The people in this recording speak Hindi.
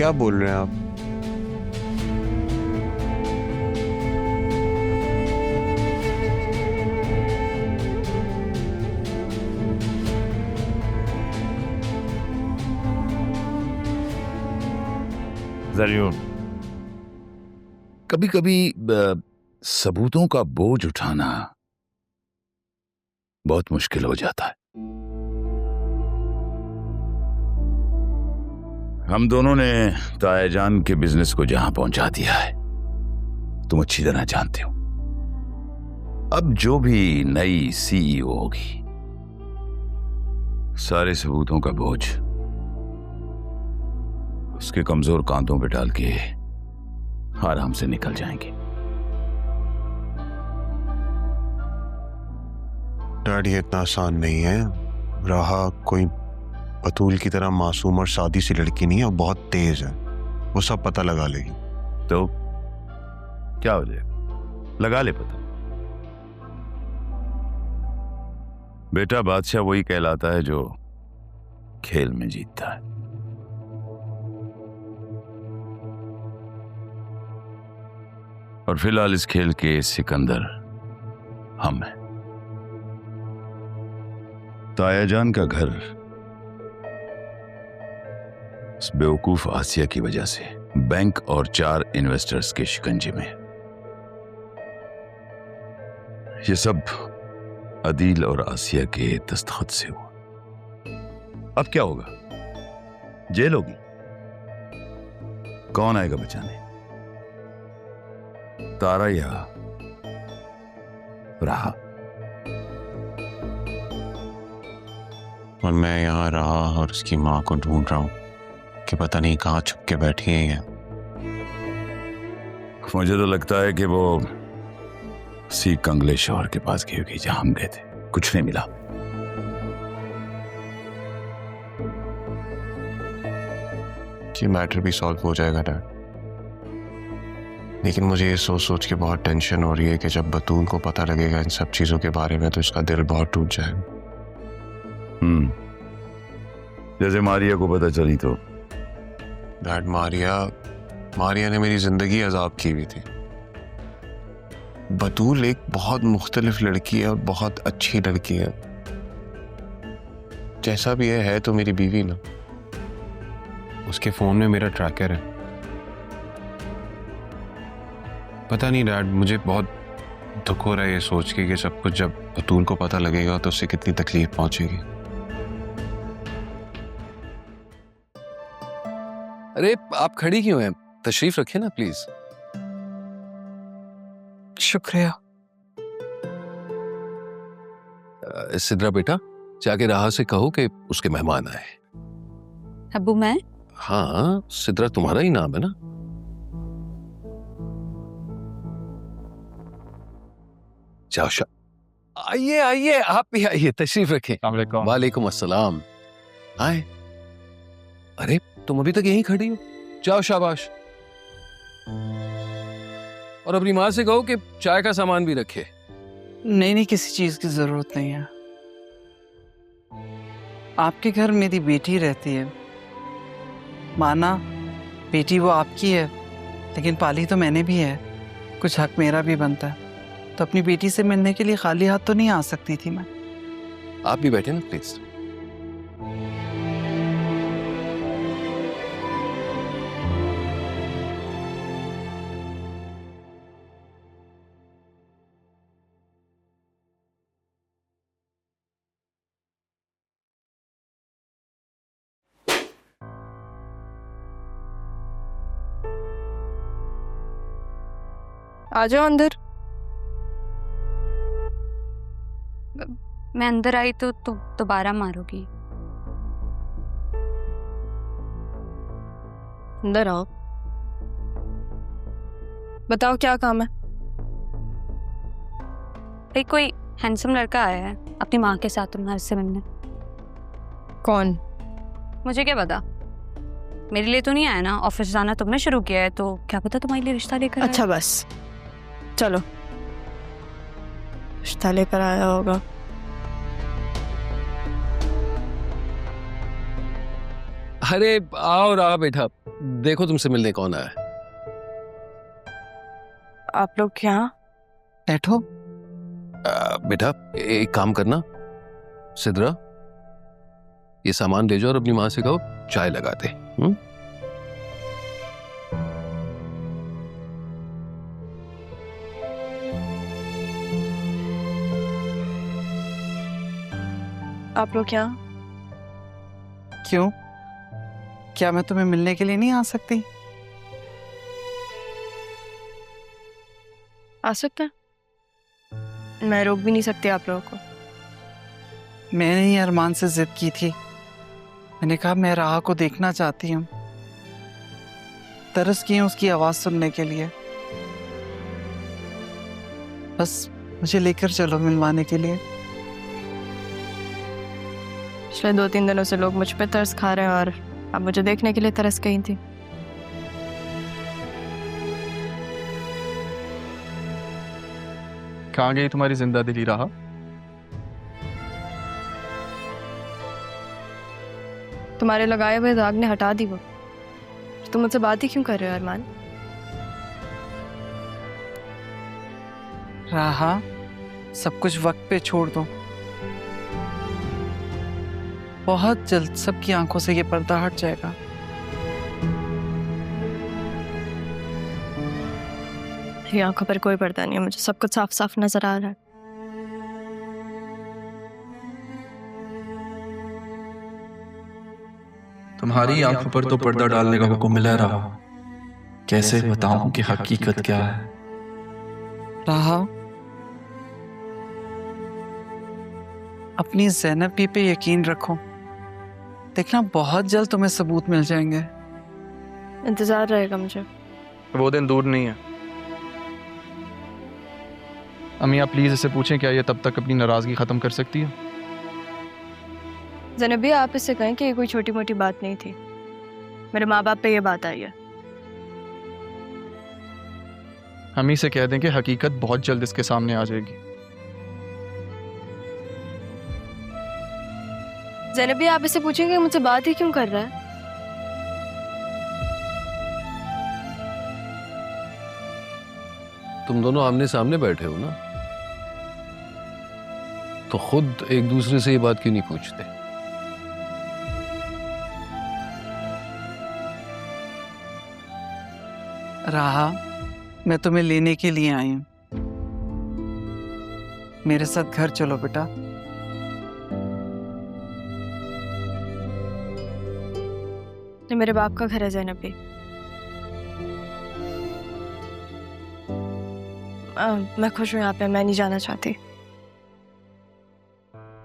क्या बोल रहे हैं आप? ज़रियून, कभी कभी सबूतों का बोझ उठाना बहुत मुश्किल हो जाता है। हम दोनों ने तायाजान के बिजनेस को जहां पहुंचा दिया है, तुम अच्छी तरह जानते हो। अब जो भी नई सीईओ होगी, सारे सबूतों का बोझ उसके कमजोर कांधों पे डाल के आराम से निकल जाएंगे। डैड, ये इतना आसान नहीं है। राहा कोई बतूल की तरह मासूम और सादी सी लड़की नहीं है, वो बहुत तेज है, वो सब पता लगा लेगी। तो क्या हो जाएगा, लगा ले पता। बेटा, बादशाह वही कहलाता है जो खेल में जीतता है। और फिलहाल इस खेल के सिकंदर हम हैं। तायाजान का घर उस बेवकूफ आसिया की वजह से बैंक और 4 इन्वेस्टर्स के शिकंजे में। ये सब अदील और आसिया के दस्तखत से हुआ। अब क्या होगा? जेल होगी। कौन आएगा बचाने? तारा या राहा? और मैं यहाँ राहा और उसकी माँ को ढूंढ रहा हूँ कि पता नहीं कहाँ छुप के बैठी है। मुझे तो लगता है कि वो सी कंगले शोहर के पास गई होगी जहां हम गए थे। कुछ नहीं मिला। ये मैटर भी सॉल्व हो जाएगा डैड, लेकिन मुझे ये सोच सोच के बहुत टेंशन हो रही है कि जब बतूल को पता लगेगा इन सब चीजों के बारे में तो इसका दिल बहुत टूट जाएगा। जैसे मारिया को पता चली तो? डैड, मारिया ने मेरी जिंदगी अजाब की हुई थी। बतूल एक बहुत मुख्तलिफ लड़की है और बहुत अच्छी लड़की है। जैसा भी है तो मेरी बीवी ना। उसके फोन में मेरा ट्रैकर है। पता नहीं डैड, मुझे बहुत दुख हो रहा है ये सोच के कि सब कुछ जब बतूल को पता लगेगा तो उससे कितनी तकलीफ पहुंचेगी। अरे आप खड़ी क्यों हैं? तशरीफ रखें ना प्लीज। शुक्रिया। सिद्रा बेटा, जाके राहा से कहो कि उसके मेहमान आए। अब्बू मैं? हाँ, सिद्रा तुम्हारा ही नाम है ना? जाओ आइए आइए, आप भी आइए, तशरीफ रखें। वालेकुम अस्सलाम। आए। अरे तुम अभी तक यहीं खड़ी हो? जाओ, शाबाश। और अपनी माँ से कहो कि चाय का सामान भी रखे। नहीं, किसी चीज की जरूरत नहीं है। आपके घर मेरी बेटी रहती है। माना बेटी वो आपकी है, लेकिन पाली तो मैंने भी है। कुछ हक मेरा भी बनता है। तो अपनी बेटी से मिलने के लिए खाली हाथ तो नहीं आ सकती थी मैं। आप भी बैठे ना प्लीज। आ जाओ अंदर। मैं अंदर आई तो तुम दोबारा मारोगी। अंदर आओ, बताओ क्या काम है? भाई कोई हैंडसम लड़का आया है अपनी माँ के साथ तुम्हारे से मिलने। कौन? मुझे क्या पता, मेरे लिए तो नहीं आया ना। ऑफिस जाना तुमने शुरू किया है तो क्या पता तुम्हारे लिए रिश्ता लेकर अच्छा बस चलो, रिश्ता लेकर आया होगा। अरे आओ रहा बेटा, देखो तुमसे मिलने कौन आया है। आप लोग यहाँ? बैठो। बेटा एक काम करना, सिद्रा ये सामान ले जाओ और अपनी माँ से कहो चाय लगा दे। आप लोग यहाँ? क्यों? क्या मैं तुम्हें मिलने के लिए नहीं आ सकती? आ सकते हैं, मैं रोक भी नहीं सकती आप लोगों को। मैंने ही अरमान से जिद की थी। मैंने कहा मैं राह को देखना चाहती हूँ, तरस की हूँ उसकी आवाज सुनने के लिए। बस मुझे लेकर चलो मिलवाने के लिए। पिछले 2-3 दिनों से लोग मुझ पे तरस खा रहे हैं और अब मुझे देखने के लिए तरस गई थी। कहाँ गई तुम्हारी जिंदा दिली राह? तुम्हारे लगाए हुए दाग ने हटा दी वो। तुम मुझसे बात ही क्यों कर रहे हो अरमान? राहा, सब कुछ वक्त पे छोड़ दो। बहुत जल्द सबकी आंखों से ये पर्दा हट जाएगा। मेरी आंखों पर कोई पर्दा नहीं है, मुझे सब कुछ साफ साफ नजर आ रहा है। तुम्हारी आंखों पर तो पर्दा डालने का हुक्म मिला रहा। कैसे बताऊं कि हकीकत क्या है? राहा, अपनी ज़ैनब भी पे यकीन रखो। देखना बहुत जल्द तुम्हें सबूत मिल जाएंगे। इंतजार रहेगा मुझे। वो दिन दूर नहीं है। अमिया प्लीज इसे पूछें क्या ये तब तक अपनी नाराजगी खत्म कर सकती है? ज़ैनबी, आप इससे कहें कि ये कोई छोटी मोटी बात नहीं थी। मेरे माँ बाप पे ये बात आई है। हम ही से कह दें कि हकीकत बहुत जल्द इसके सामने आ जाएगी। ज़ैनबी, आप इससे पूछेंगे मुझसे बात ही क्यों कर रहा है? तुम दोनों आमने सामने बैठे हो ना, तो खुद एक दूसरे से ये बात क्यों नहीं पूछते? राहा, मैं तुम्हें लेने के लिए आई हूं। मेरे साथ घर चलो बेटा। ये मेरे बाप का घर है ज़ैनबी। मैं खुश हूँ यहाँ पे, मैं नहीं जाना चाहती।